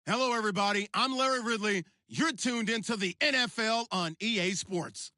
Hello, everybody. I'm Larry Ridley. You're tuned into the NFL on EA Sports.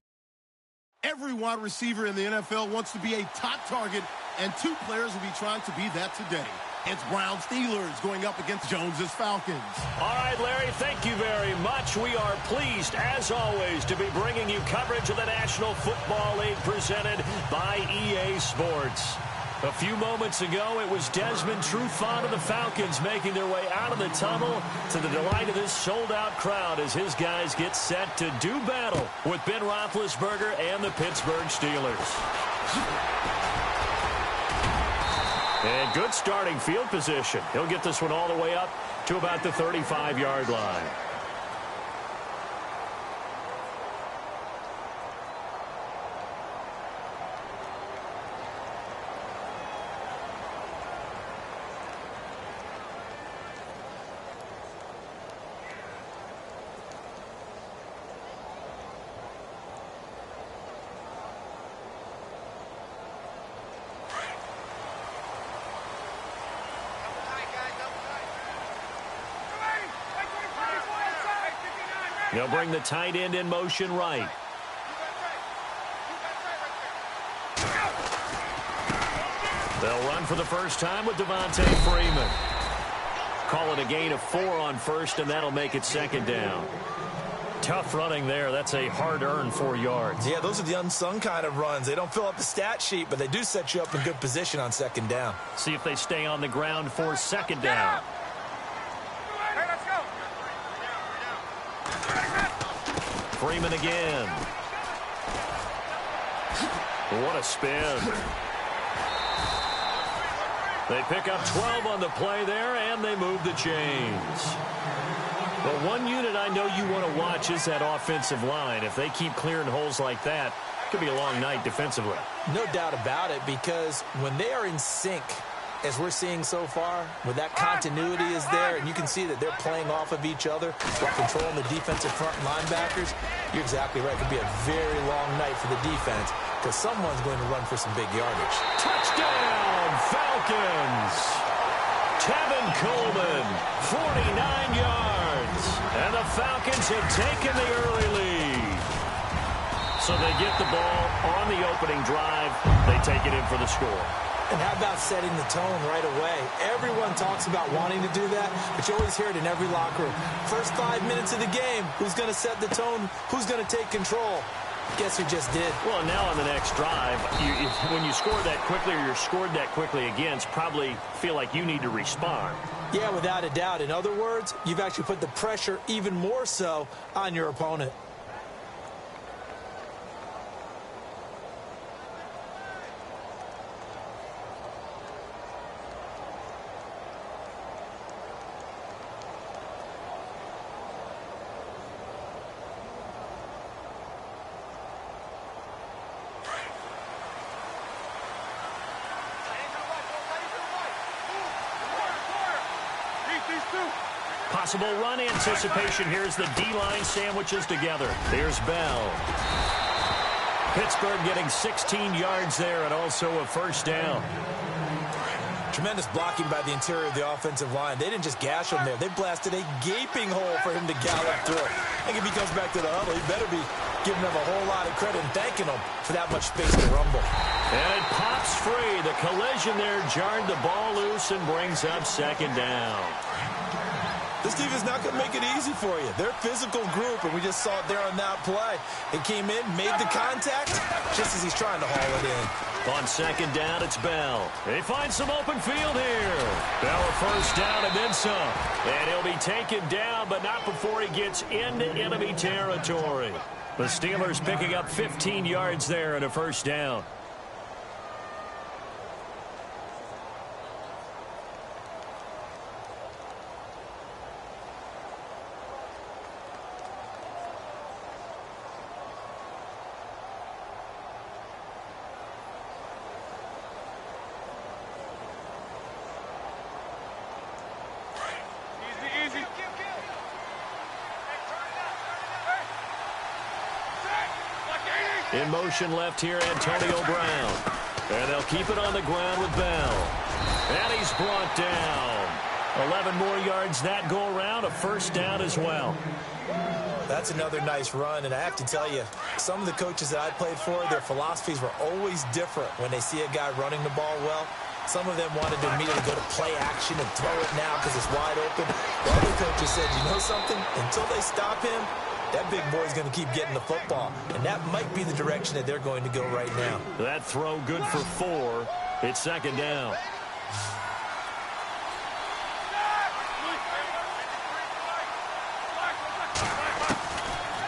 Every wide receiver in the NFL wants to be a top target, and two players will be trying to be that today. It's Brown Steelers going up against Jones's Falcons. All right, Larry, thank you very much. We are pleased, as always, to be bringing you coverage of the National Football League presented by EA Sports. A few moments ago, it was Desmond Trufant of the Falcons making their way out of the tunnel to the delight of this sold-out crowd as his guys get set to do battle with Ben Roethlisberger and the Pittsburgh Steelers. And good starting field position. He'll get this one all the way up to about the 35-yard line. They'll bring the tight end in motion right. They'll run for the first time with Devontae Freeman. Call it a gain of 4 on first, and that'll make it second down. Tough running there. That's a hard-earned 4 yards. Yeah, those are the unsung kind of runs. They don't fill up the stat sheet, but they do set you up in good position on second down. See if they stay on the ground for second down. Freeman again. What a spin. They pick up 12 on the play there, and they move the chains. But one unit I know you want to watch is that offensive line. If they keep clearing holes like that, it could be a long night defensively. No doubt about it, because when they are in sync, as we're seeing so far, where that continuity is there, and you can see that they're playing off of each other while controlling the defensive front linebackers, you're exactly right. It could be a very long night for the defense because someone's going to run for some big yardage. Touchdown, Falcons! Tevin Coleman, 49 yards. And the Falcons have taken the early lead. So they get the ball on the opening drive. They take it in for the score. And how about setting the tone right away? Everyone talks about wanting to do that, but you always hear it in every locker room. First 5 minutes of the game, who's going to set the tone? Who's going to take control? Guess who just did? Well, now on the next drive, when you score that quickly or you're scored that quickly against, probably feel like you need to respond. Yeah, without a doubt. In other words, you've actually put the pressure even more so on your opponent. Possible run anticipation. Here's the D-line sandwiches together. There's Bell. Pittsburgh getting 16 yards there and also a first down. Tremendous blocking by the interior of the offensive line. They didn't just gash him there. They blasted a gaping hole for him to gallop through. I think if he comes back to the huddle, he better be giving them a whole lot of credit and thanking them for that much space to rumble. And it pops free. The collision there jarred the ball loose and brings up second down. This defense is not going to make it easy for you. They're a physical group, and we just saw it there on that play. It came in, made the contact, just as he's trying to haul it in. On second down, it's Bell. They find some open field here. Bell a first down and then some. And he'll be taken down, but not before he gets into enemy territory. The Steelers picking up 15 yards there and a first down. In motion left here, Antonio Brown. And they'll keep it on the ground with Bell. And he's brought down. 11 more yards that go around, a first down as well. That's another nice run, and I have to tell you, some of the coaches that I played for, their philosophies were always different when they see a guy running the ball well. Some of them wanted to immediately go to play action and throw it now because it's wide open. The other coaches said, you know something? Until they stop him, that big boy's going to keep getting the football, and that might be the direction that they're going to go right now. That throw good for 4. It's second down.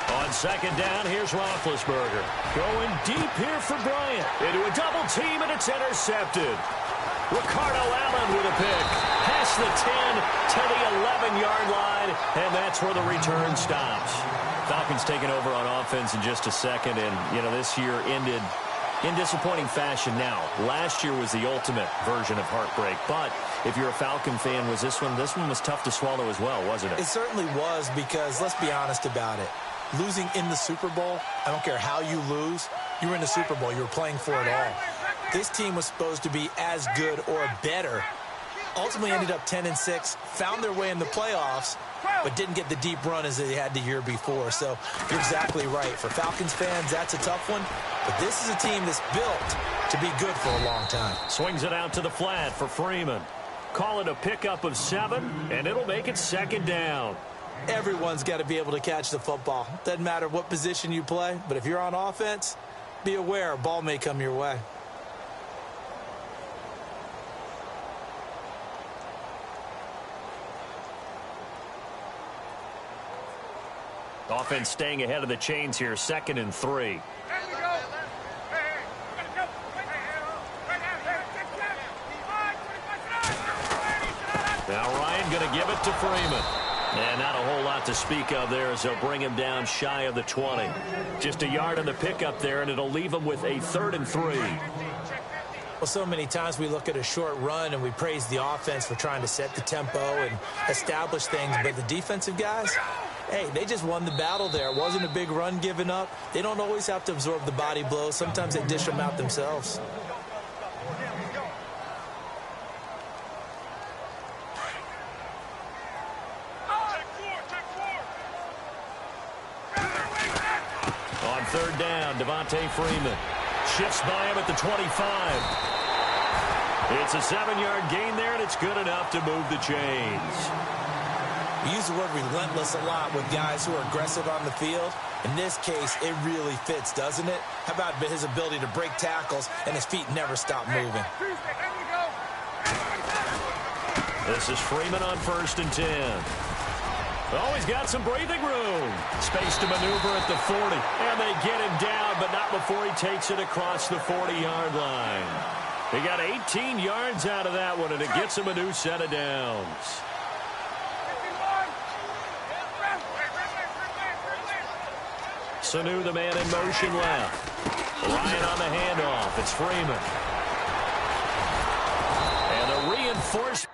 On second down, here's Roethlisberger. Going deep here for Bryant. Into a double team, and it's intercepted. Ricardo Allen with a pick. Past the 10 to the 11-yard line, and that's where the return stops. Falcons taking over on offense in just a second, and, you know, this year ended in disappointing fashion now. Last year was the ultimate version of heartbreak, but if you're a Falcon fan, this one was tough to swallow as well, wasn't it? It certainly was, because let's be honest about it. Losing in the Super Bowl, I don't care how you lose, you were in the Super Bowl. You were playing for it all. This team was supposed to be as good or better. Ultimately ended up 10-6, found their way in the playoffs, but didn't get the deep run as they had the year before. So you're exactly right. For Falcons fans, that's a tough one. But this is a team that's built to be good for a long time. Swings it out to the flat for Freeman. Call it a pickup of 7, and it'll make it second down. Everyone's got to be able to catch the football. Doesn't matter what position you play, but if you're on offense, be aware a ball may come your way. Offense staying ahead of the chains here, 2nd and 3. Now Ryan going to give it to Freeman. And not a whole lot to speak of there as they'll bring him down shy of the 20. Just a yard on the pickup there, and it'll leave him with a 3rd and 3. Well, so many times we look at a short run and we praise the offense for trying to set the tempo and establish things, but the defensive guys, hey, they just won the battle there. It wasn't a big run given up. They don't always have to absorb the body blows. Sometimes they dish them out themselves. On 3rd down, Devontae Freeman shifts by him at the 25. It's a 7-yard gain there, and it's good enough to move the chains. We use the word relentless a lot with guys who are aggressive on the field. In this case, it really fits, doesn't it? How about his ability to break tackles and his feet never stop moving? This is Freeman on 1st and 10. Oh, he's got some breathing room. Space to maneuver at the 40. And they get him down, but not before he takes it across the 40-yard line. He got 18 yards out of that one, and it gets him a new set of downs. Sanu, the man in motion left. Ryan on the handoff. It's Freeman. And a reinforcement.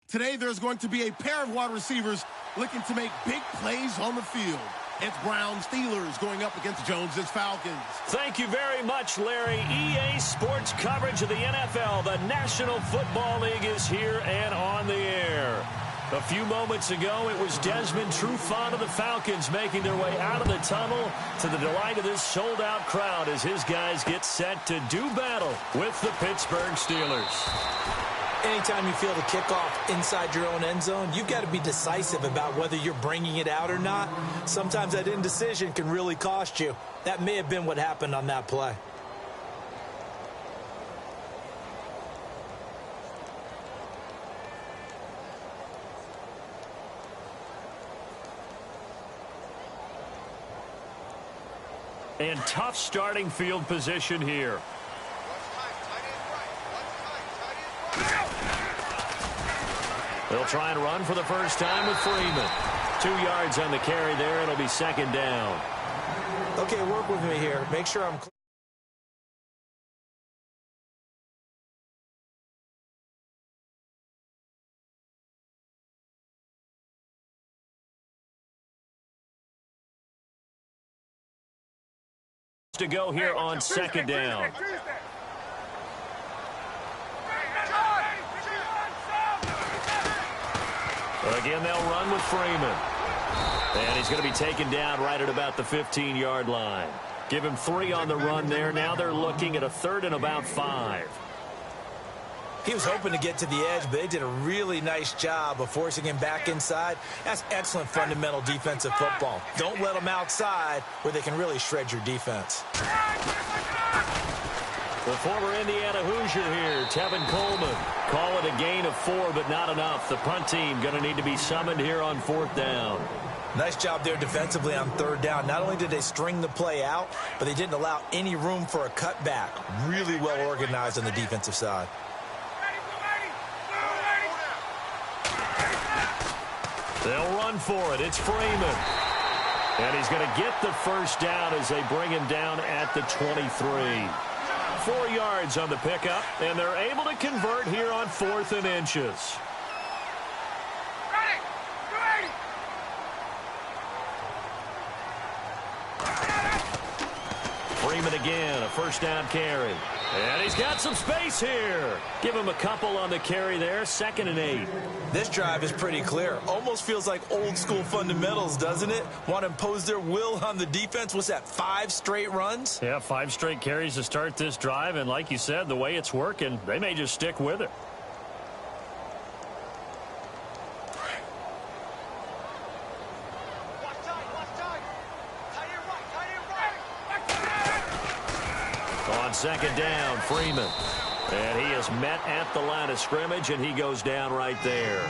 Today, there's going to be a pair of wide receivers looking to make big plays on the field. It's Browns Steelers going up against Jones's Falcons. Thank you very much, Larry. EA Sports coverage of the NFL. The National Football League is here and on the air. A few moments ago, it was Desmond Trufant of the Falcons making their way out of the tunnel to the delight of this sold-out crowd as his guys get set to do battle with the Pittsburgh Steelers. Anytime you feel the kickoff inside your own end zone, you've got to be decisive about whether you're bringing it out or not. Sometimes that indecision can really cost you. That may have been what happened on that play. And tough starting field position here. They'll try and run for the first time with Freeman. 2 yards on the carry there. It'll be second down. Okay, work with me here. Make sure I'm clear. To go here on second down. Again, they'll run with Freeman. And he's going to be taken down right at about the 15-yard line. Give him 3 on the run there. Now they're looking at a 3rd and about 5. He was hoping to get to the edge, but they did a really nice job of forcing him back inside. That's excellent fundamental defensive football. Don't let them outside where they can really shred your defense. The former Indiana Hoosier here, Tevin Coleman. Call it a gain of 4, but not enough. The punt team going to need to be summoned here on 4th down. Nice job there defensively on 3rd down. Not only did they string the play out, but they didn't allow any room for a cutback. Really well organized on the defensive side. They'll run for it. It's Freeman. And he's going to get the first down as they bring him down at the 23. 4 yards on the pickup, and they're able to convert here on 4th and inches. Freeman again, a first down carry. And he's got some space here. Give him a couple on the carry there, 2nd and 8. This drive is pretty clear. Almost feels like old school fundamentals, doesn't it? Want to impose their will on the defense. What's that, 5 straight runs? Yeah, 5 straight carries to start this drive. And like you said, the way it's working, they may just stick with it. On 2nd down, Freeman. And he is met at the line of scrimmage, and he goes down right there.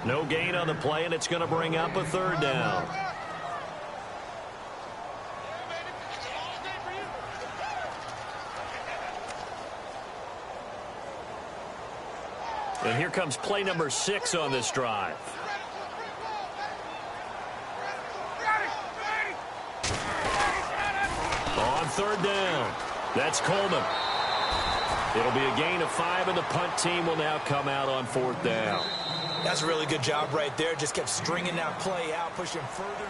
No gain on the play, and it's going to bring up a 3rd down. And here comes play number 6 on this drive. On 3rd down. That's Coleman. It'll be a gain of 5, and the punt team will now come out on 4th down. That's a really good job right there. Just kept stringing that play out, pushing further.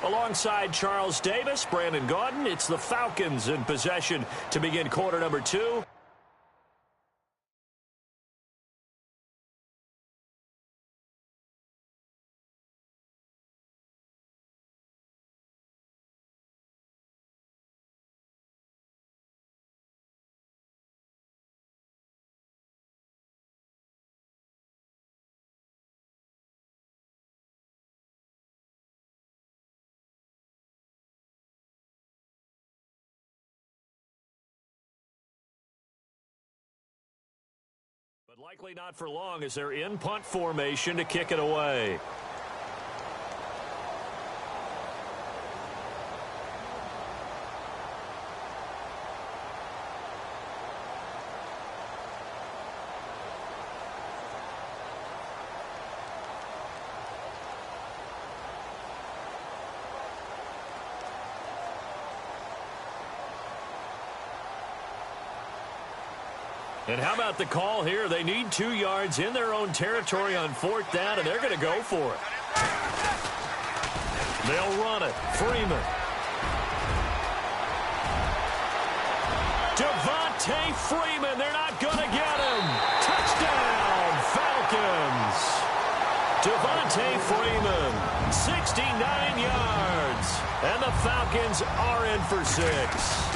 Alongside Charles Davis, Brandon Gaudin, it's the Falcons in possession to begin quarter number 2. But likely not for long as they're in punt formation to kick it away. And how about the call here? They need 2 yards in their own territory on 4th down, and they're going to go for it. They'll run it. Freeman. Devontae Freeman. They're not going to get him. Touchdown, Falcons. Devontae Freeman, 69 yards. And the Falcons are in for 6.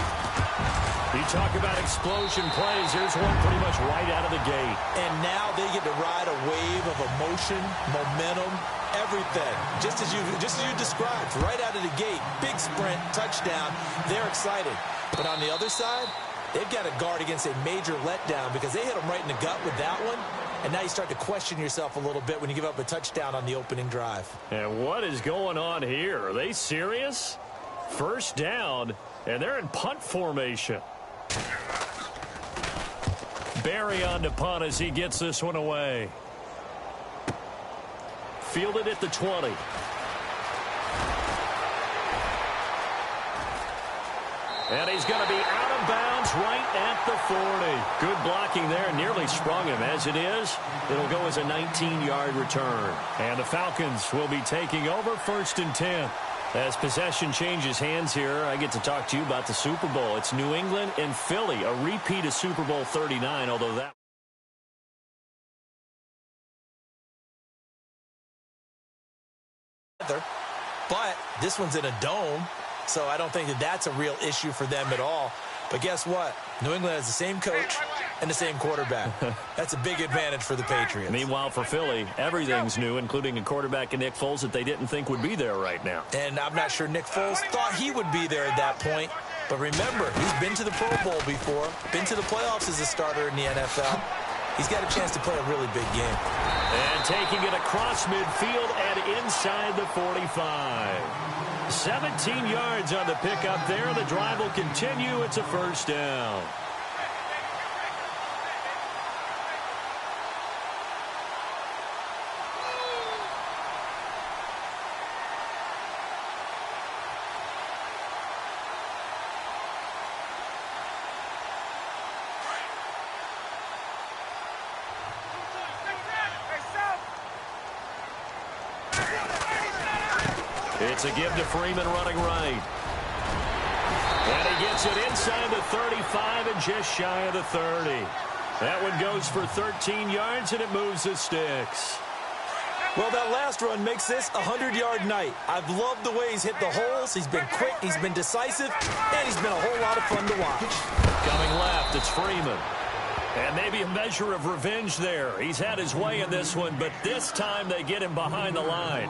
You talk about explosion plays. Here's one pretty much right out of the gate. And now they get to ride a wave of emotion, momentum, everything. Just as you described, right out of the gate. Big sprint, touchdown. They're excited. But on the other side, they've got to guard against a major letdown because they hit them right in the gut with that one. And now you start to question yourself a little bit when you give up a touchdown on the opening drive. And what is going on here? Are they serious? 1st down, and they're in punt formation. Barry on to punt as he gets this one away. Fielded at the 20. And he's going to be out of bounds right at the 40. Good blocking there. Nearly sprung him. As it is, it'll go as a 19-yard return. And the Falcons will be taking over 1st and 10. As possession changes hands here, I get to talk to you about the Super Bowl. It's New England and Philly, a repeat of Super Bowl 39, although that... But this one's in a dome, so I don't think that that's a real issue for them at all. But guess what? New England has the same coach and the same quarterback. That's a big advantage for the Patriots. Meanwhile, for Philly, everything's new, including a quarterback in Nick Foles that they didn't think would be there right now. And I'm not sure Nick Foles thought he would be there at that point. But remember, he's been to the Pro Bowl before, been to the playoffs as a starter in the NFL. He's got a chance to play a really big game. And taking it across midfield and inside the 45. 17 yards on the pickup there. The drive will continue. It's a 1st down. It's a give to Freeman running right. And he gets it inside the 35 and just shy of the 30. That one goes for 13 yards, and it moves the sticks. Well, that last run makes this a 100-yard night. I've loved the way he's hit the holes. He's been quick, he's been decisive, and he's been a whole lot of fun to watch. Coming left, it's Freeman. And maybe a measure of revenge there. He's had his way in this one, but this time they get him behind the line.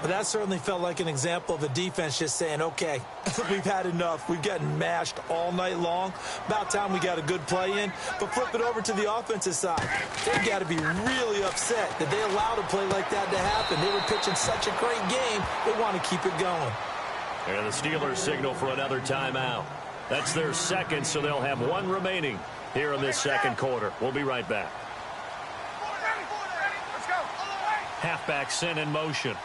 But that certainly felt like an example of the defense just saying, okay, we've had enough. We've gotten mashed all night long. About time we got a good play in. But flip it over to the offensive side. They've got to be really upset that they allowed a play like that to happen. They were pitching such a great game. They want to keep it going. And the Steelers signal for another timeout. That's their second, so they'll have one remaining here in this second quarter. We'll be right back. Halfback sent in motion.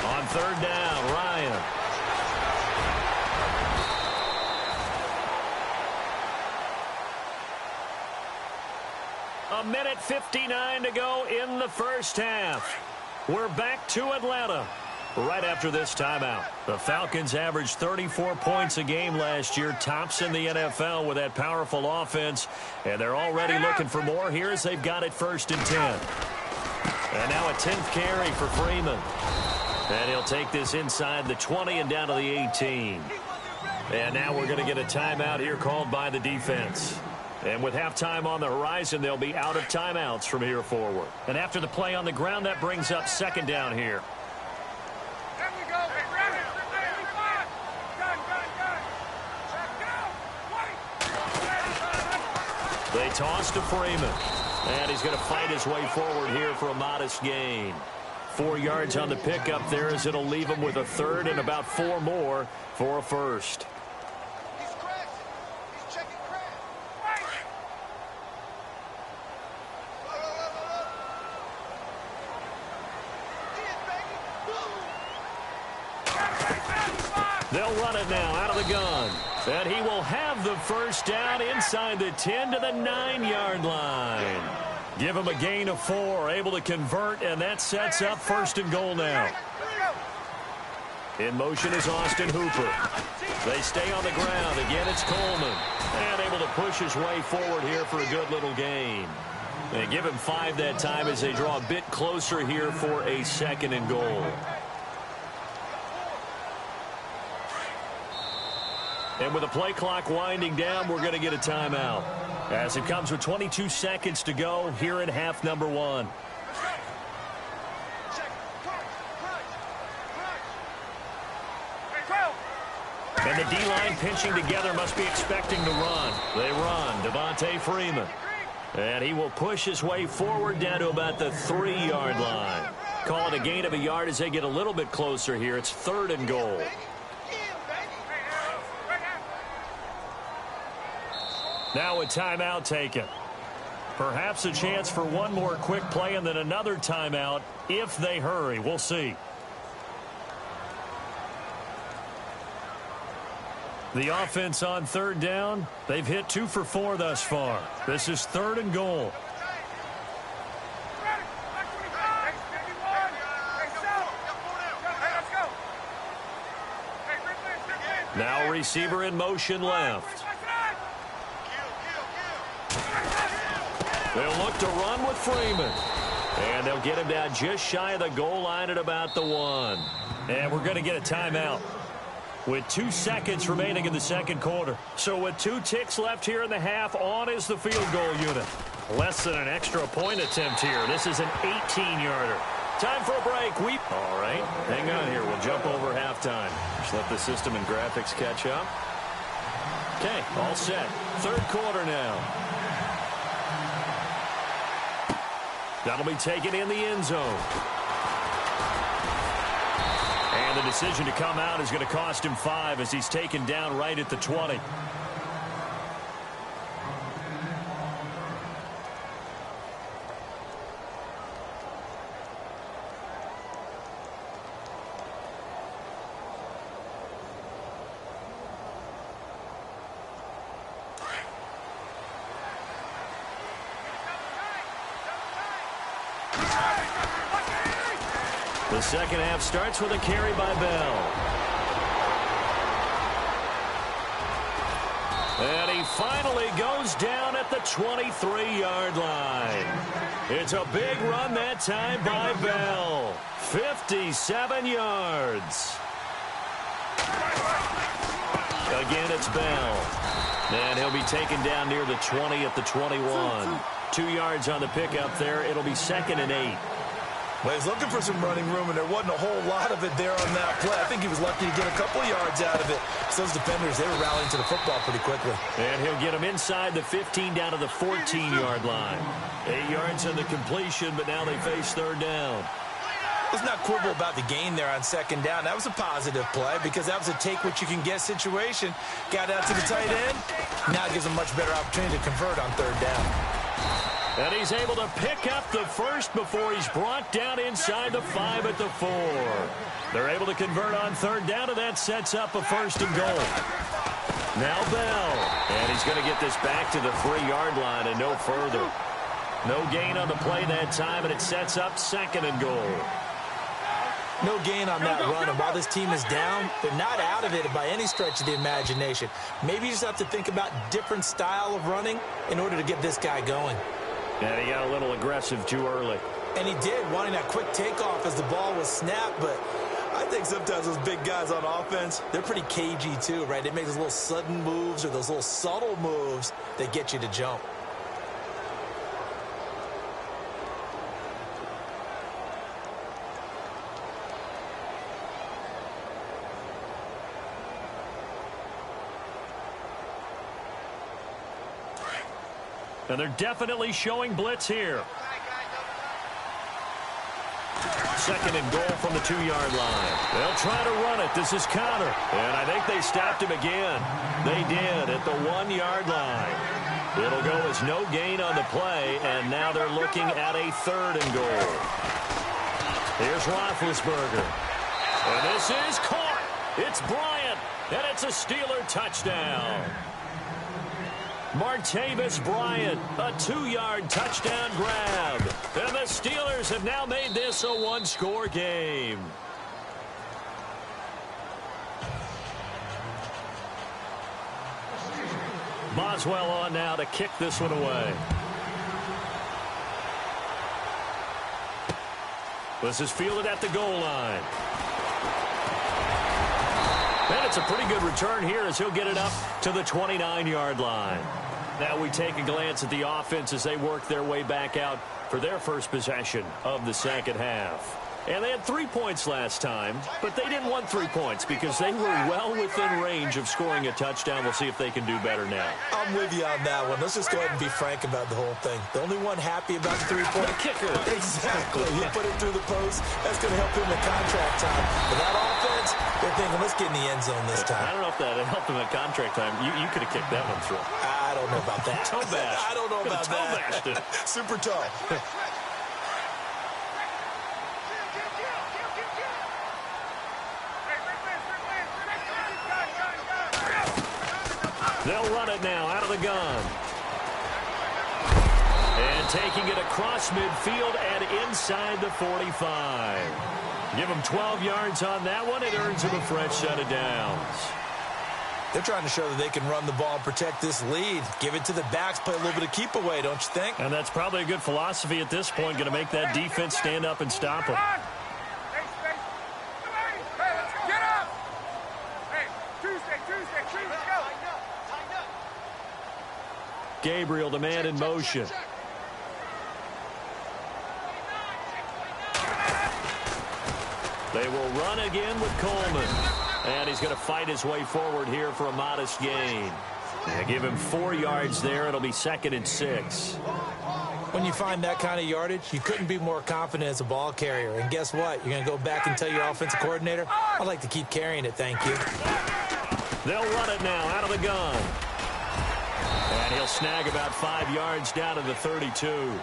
On 3rd down, Ryan. A minute 59 to go in the first half. We're back to Atlanta right after this timeout. The Falcons averaged 34 points a game last year, tops in the NFL with that powerful offense, and they're already looking for more here as they've got it 1st and 10. And now a 10th carry for Freeman. And he'll take this inside the 20 and down to the 18. And now we're going to get a timeout here called by the defense. And with halftime on the horizon, they'll be out of timeouts from here forward. And after the play on the ground, that brings up 2nd down here. They toss to Freeman. And he's going to fight his way forward here for a modest gain. 4 yards on the pickup there as it'll leave him with a 3rd and about 4 more for a 1st. They'll run it now out of the gun. And he will have the first down inside the 10 to the 9-yard line. Give him a gain of 4, able to convert, and that sets up first and goal now. In motion is Austin Hooper. They stay on the ground. Again, it's Coleman. And able to push his way forward here for a good little gain. They give him 5 that time as they draw a bit closer here for a second and goal. And with the play clock winding down, we're going to get a timeout. As it comes with 22 seconds to go here in half number 1. And the D-line pinching together must be expecting to run. They run. Devontae Freeman. And he will push his way forward down to about the 3-yard line. Call it a gain of a yard as they get a little bit closer here. It's third and goal. Now a timeout taken. Perhaps a chance for one more quick play and then another timeout if they hurry. We'll see. The offense on third down, they've hit 2 for 4 thus far. This is third and goal. Now receiver in motion left. They'll look to run with Freeman. And they'll get him down just shy of the goal line at about the 1. And we're going to get a timeout with 2 seconds remaining in the second quarter. So with 2 ticks left here in the half, on is the field goal unit. Less than an extra point attempt here. This is an 18-yarder. Time for a break. All right, hang on here. We'll jump over halftime. Just let the system and graphics catch up. Okay, all set. Third quarter now. That'll be taken in the end zone. And the decision to come out is going to cost him 5 as he's taken down right at the 20. The second half starts with a carry by Bell. And he finally goes down at the 23-yard line. It's a big run that time by Bell. 57 yards. Again, it's Bell. And he'll be taken down near the 20 at the 21. 2 yards on the pickup there. It'll be second and 8. Well, he's looking for some running room, and there wasn't a whole lot of it there on that play. I think he was lucky to get a couple of yards out of it. So those defenders, they were rallying to the football pretty quickly. And he'll get him inside the 15 down to the 14-yard line. 8 yards on the completion, but now they face third down. Let's not quibble about the gain there on second down. That was a positive play because that was a take-what-you-can-get situation. Got out to the tight end. Now it gives him a much better opportunity to convert on third down. And he's able to pick up the first before he's brought down inside the 5 at the 4. They're able to convert on third down, and that sets up a first and goal. Now Bell. And he's going to get this back to the 3-yard line and no further. No gain on the play that time, and it sets up second and goal. No gain on that run, and while this team is down, they're not out of it by any stretch of the imagination. Maybe you just have to think about different style of running in order to get this guy going. And he got a little aggressive too early. And he did, wanting that quick takeoff as the ball was snapped, but I think sometimes those big guys on offense, they're pretty cagey too, right? They make those little sudden moves or those little subtle moves that get you to jump. And they're definitely showing blitz here. Second and goal from the 2-yard line. They'll try to run it. This is Connor. And I think they stopped him again. They did at the 1-yard line. It'll go as no gain on the play, and now they're looking at a third and goal. Here's Roethlisberger. And this is caught. It's Bryant. And it's a Steeler touchdown. Martavis Bryant, a 2-yard touchdown grab. And the Steelers have now made this a one-score game. Boswell on now to kick this one away. This is fielded at the goal line. And it's a pretty good return here as he'll get it up to the 29-yard line. Now we take a glance at the offense as they work their way back out for their first possession of the second half. And they had 3 points last time, but they didn't want 3 points because they were well within range of scoring a touchdown. We'll see if they can do better now. I'm with you on that one. Let's just go ahead and be frank about the whole thing. The only one happy about the three-point kicker. Exactly. You put it through the post. That's going to help him in contract time. But that offense, they're thinking, let's get in the end zone this time. I don't know if that helped him at contract time. You could have kicked that one through. I don't know about that. Toe bash. I don't know about that. Super toe. They'll run it now out of the gun. And taking it across midfield and inside the 45. Give them 12 yards on that one. It earns them a fresh set of downs. They're trying to show that they can run the ball and protect this lead. Give it to the backs, play a little bit of keep away, don't you think? And that's probably a good philosophy at this point, going to make that defense stand up and stop them. Gabriel, the man in motion. They will run again with Coleman. And he's going to fight his way forward here for a modest gain. They give him 4 yards there. It'll be 2nd and 6. When you find that kind of yardage, you couldn't be more confident as a ball carrier. And guess what? You're going to go back and tell your offensive coordinator, I'd like to keep carrying it, thank you. They'll run it now out of the gun. And he'll snag about 5 yards down to the 32.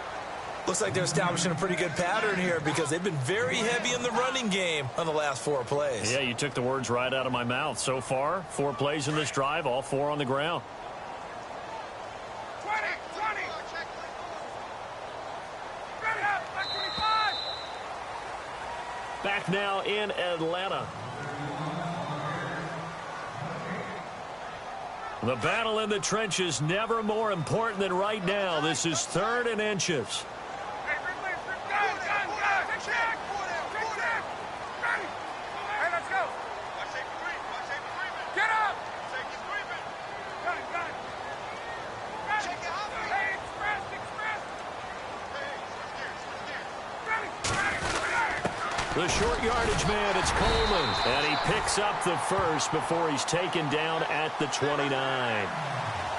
Looks like they're establishing a pretty good pattern here because they've been very heavy in the running game on the last 4 plays. Yeah, you took the words right out of my mouth. So far, 4 plays in this drive, all 4 on the ground. 20. Back now in Atlanta. The battle in the trenches never more important than right now. This is 3rd and inches. The short yardage man, it's Coleman. And he picks up the first before he's taken down at the 29.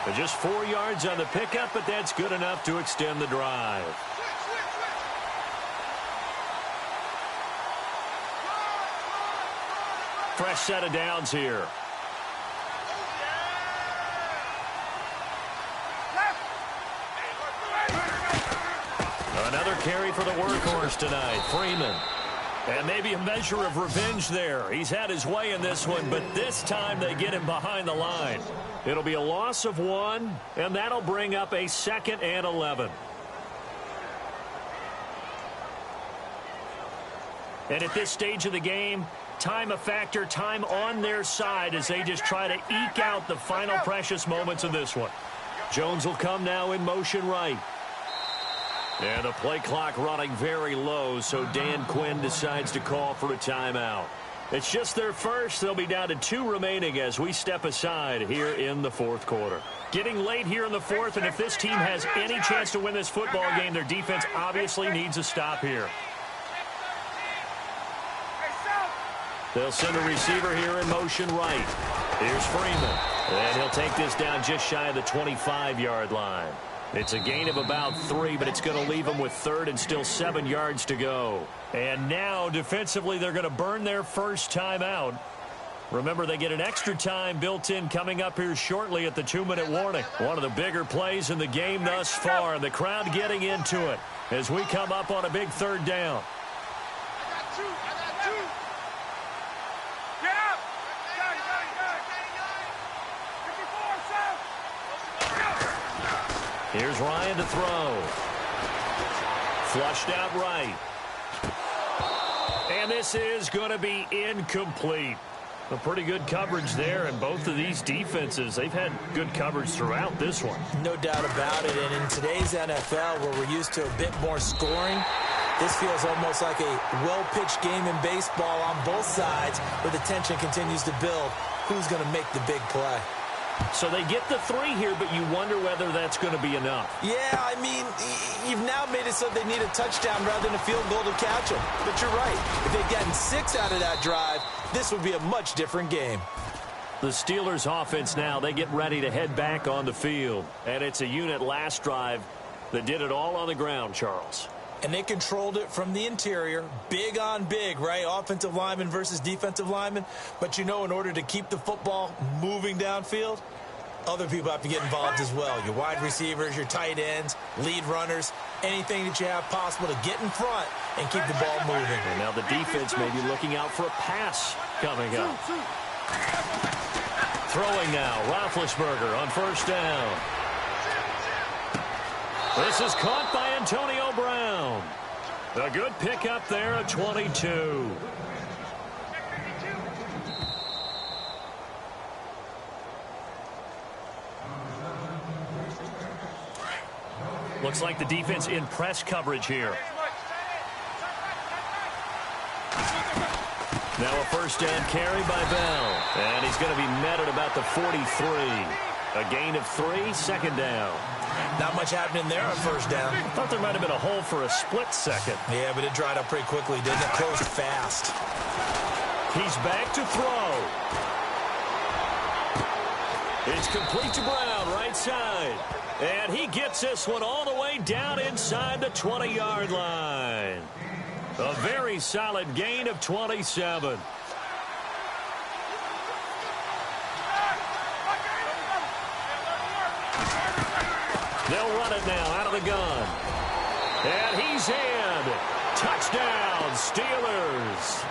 But just 4 yards on the pickup, but that's good enough to extend the drive. Fresh set of downs here. Another carry for the workhorse tonight, Freeman. And maybe a measure of revenge there. He's had his way in this one, but this time they get him behind the line. It'll be a loss of 1, and that'll bring up a 2nd and 11. And at this stage of the game, time a factor, time on their side as they just try to eke out the final precious moments of this one. Jones will come now in motion right. And the play clock running very low, so Dan Quinn decides to call for a timeout. It's just their first. They'll be down to 2 remaining as we step aside here in the 4th quarter. Getting late here in the 4th, and if this team has any chance to win this football game, their defense obviously needs a stop here. They'll send a receiver here in motion right. Here's Freeman. And he'll take this down just shy of the 25-yard line. It's a gain of about 3, but it's going to leave them with 3rd and still 7 yards to go. And now, defensively, they're going to burn their first timeout. Remember, they get an extra time built in coming up here shortly at the 2-minute warning. One of the bigger plays in the game thus far. The crowd getting into it as we come up on a big 3rd down. Here's Ryan to throw. Flushed out right. And this is going to be incomplete. A pretty good coverage there, and both of these defenses, they've had good coverage throughout this one. No doubt about it, and in today's NFL, where we're used to a bit more scoring, this feels almost like a well-pitched game in baseball on both sides, where the tension continues to build. Who's going to make the big play? So they get the 3 here, but you wonder whether that's going to be enough. Yeah, I mean, you've now made it so they need a touchdown rather than a field goal to catch them. But you're right. If they'd gotten 6 out of that drive, this would be a much different game. The Steelers offense now, they get ready to head back on the field. And it's a unit last drive that did it all on the ground, Charles. And they controlled it from the interior, big on big, right? Offensive lineman versus defensive lineman. But, you know, in order to keep the football moving downfield, other people have to get involved as well. Your wide receivers, your tight ends, lead runners, anything that you have possible to get in front and keep the ball moving. And now the defense may be looking out for a pass coming up. Throwing now, Roethlisberger on first down. This is caught by Antonio Brown. A good pickup there at 22. Looks like the defense in press coverage here. Now a first down carry by Bell. And he's going to be met at about the 43. A gain of 3, second down. Not much happening there on first down. I thought there might have been a hole for a split second. Yeah, but it dried up pretty quickly, didn't it? Closed fast. He's back to throw. It's complete to Brown, right side. And he gets this one all the way down inside the 20-yard line. A very solid gain of 27. They'll run it now out of the gun. And he's in. Touchdown, Steelers.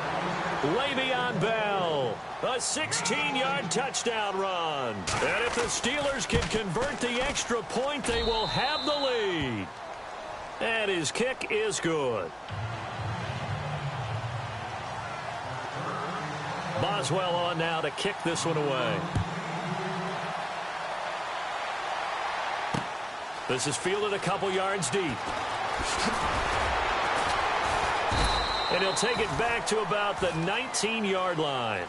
Le'Veon Bell. A 16-yard touchdown run. And if the Steelers can convert the extra point, they will have the lead. And his kick is good. Boswell on now to kick this one away. This is fielded a couple yards deep. And he'll take it back to about the 19-yard line.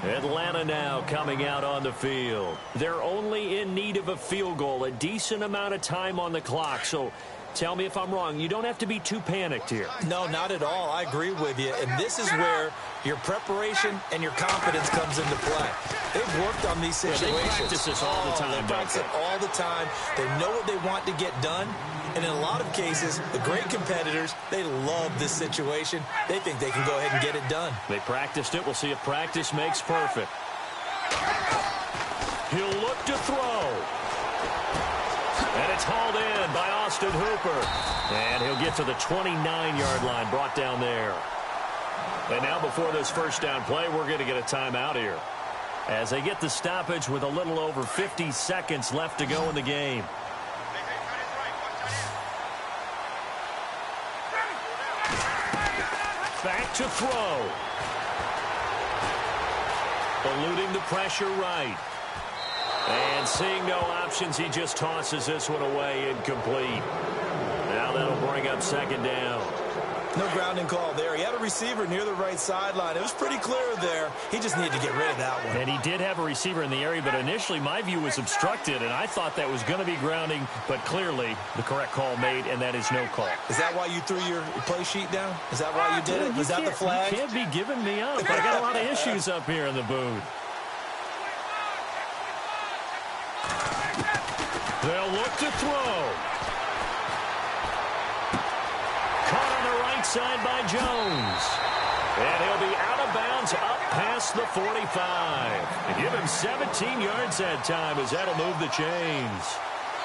Atlanta now coming out on the field. They're only in need of a field goal, a decent amount of time on the clock. So tell me if I'm wrong. You don't have to be too panicked here. No, not at all. I agree with you. And this is where your preparation and your confidence comes into play. They've worked on these situations. They practice this all the time. They practice it all the time. They know what they want to get done. And in a lot of cases, the great competitors, they love this situation. They think they can go ahead and get it done. They practiced it. We'll see if practice makes perfect. He'll look to throw. And it's hauled in by Austin Hooper. And he'll get to the 29-yard line, brought down there. And now before this first down play, we're going to get a timeout here, as they get the stoppage with a little over 50 seconds left to go in the game. Back to throw. Eluding the pressure right. And seeing no options, he just tosses this one away, incomplete. Now that'll bring up second down. No grounding call there. He had a receiver near the right sideline. It was pretty clear there. He just needed to get rid of that one. And he did have a receiver in the area, but initially my view was obstructed, and I thought that was going to be grounding, but clearly the correct call made, and that is no call. Is that why you threw your play sheet down? Is that why you did it? Was that the flag? You can't be giving me up. I got a lot of issues up here in the booth. They'll look to throw. Caught on the right side by Jones. And he'll be out of bounds up past the 45. Give him 17 yards that time, as that'll move the chains.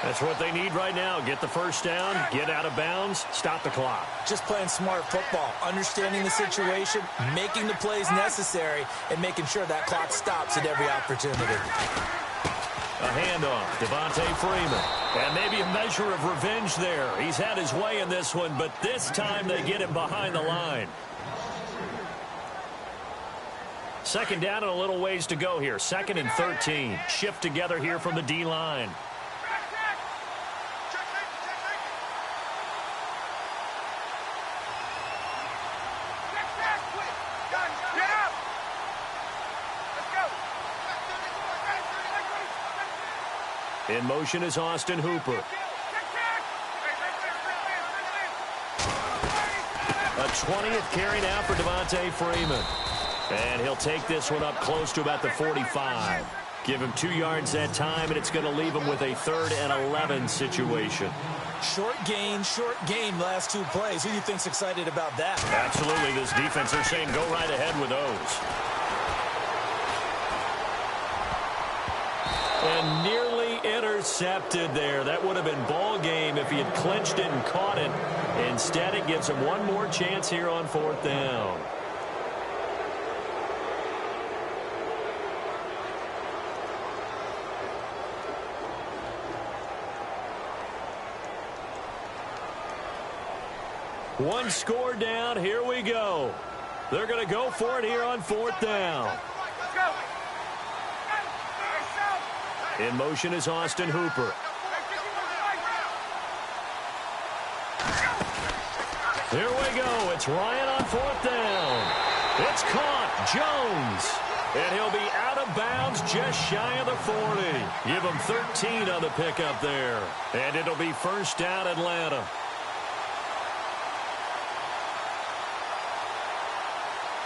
That's what they need right now. Get the first down, get out of bounds, stop the clock. Just playing smart football, understanding the situation, making the plays necessary, and making sure that clock stops at every opportunity. A handoff, Devontae Freeman. And maybe a measure of revenge there. He's had his way in this one, but this time they get him behind the line. Second down and a little ways to go here. 2nd and 13. Shift together here from the D-line. In motion is Austin Hooper. A 20th carry now for Devontae Freeman. And he'll take this one up close to about the 45. Give him 2 yards that time, and it's going to leave him with a 3rd and 11 situation. Short gain, last 2 plays. Who do you think's excited about that? Absolutely. This defense, they're saying go right ahead with those. And nearly intercepted there. That would have been ball game if he had clinched it and caught it. Instead, it gives him one more chance here on 4th down. One score down. Here we go. They're going to go for it here on 4th down. In motion is Austin Hooper. Here we go. It's Ryan on 4th down. It's caught. Jones. And he'll be out of bounds just shy of the 40. Give him 13 on the pickup there. And it'll be 1st down Atlanta.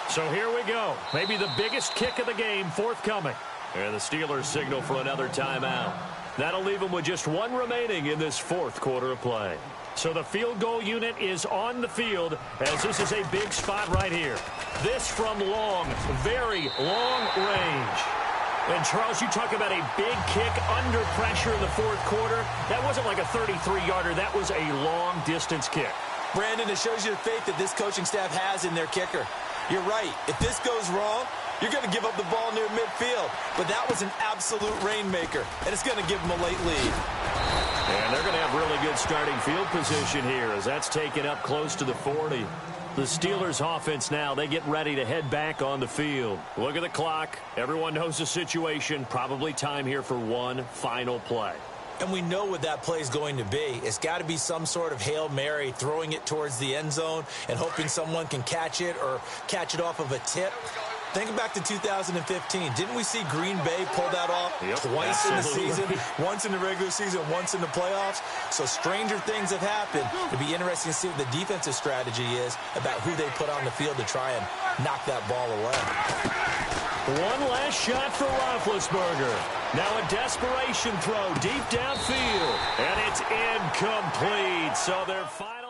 So here we go. Maybe the biggest kick of the game forthcoming. And the Steelers signal for another timeout. That'll leave them with just 1 remaining in this 4th quarter of play. So the field goal unit is on the field as this is a big spot right here. This from long, very long range. And Charles, you talk about a big kick under pressure in the 4th quarter. That wasn't like a 33-yarder. That was a long-distance kick. Brandon, it shows you the faith that this coaching staff has in their kicker. You're right. If this goes wrong, you're going to give up the ball near midfield. But that was an absolute rainmaker, and it's going to give them a late lead. And they're going to have really good starting field position here as that's taken up close to the 40. The Steelers offense now, they get ready to head back on the field. Look at the clock. Everyone knows the situation. Probably time here for one final play. And we know what that play is going to be. It's got to be some sort of Hail Mary, throwing it towards the end zone and hoping someone can catch it or catch it off of a tip. Think back to 2015. Didn't we see Green Bay pull that off twice in the season? Once in the regular season, once in the playoffs. So stranger things have happened. It'd be interesting to see what the defensive strategy is about who they put on the field to try and knock that ball away. One last shot for Roethlisberger. Now a desperation throw deep downfield. And it's incomplete. So they're finally